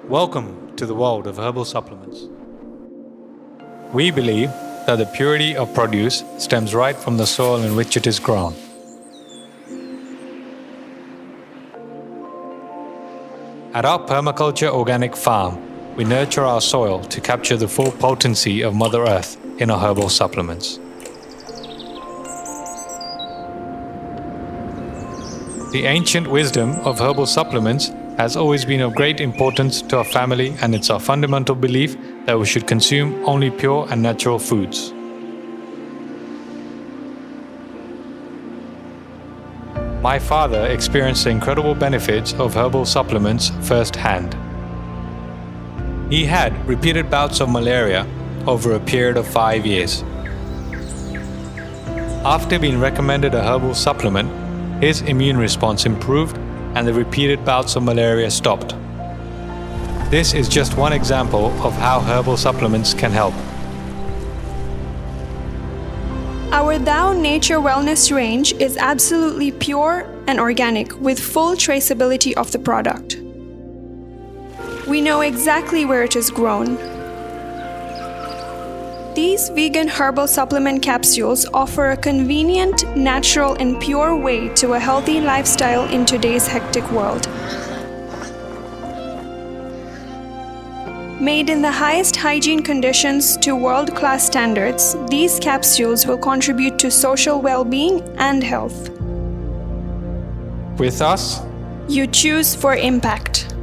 Welcome to the world of herbal supplements. We believe that the purity of produce stems right from the soil in which it is grown. At our permaculture organic farm, we nurture our soil to capture the full potency of Mother Earth in our herbal supplements. The ancient wisdom of herbal supplements has always been of great importance to our family, and it's our fundamental belief that we should consume only pure and natural foods. My father experienced the incredible benefits of herbal supplements firsthand. He had repeated bouts of malaria over a period of 5 years. After being recommended a herbal supplement, his immune response improved and the repeated bouts of malaria stopped. This is just one example of how herbal supplements can help. Our Dhow Nature Wellness range is absolutely pure and organic with full traceability of the product. We know exactly where it is grown. These vegan herbal supplement capsules offer a convenient, natural, and pure way to a healthy lifestyle in today's hectic world. Made in the highest hygiene conditions to world-class standards, these capsules will contribute to social well-being and health. With us, You choose for impact.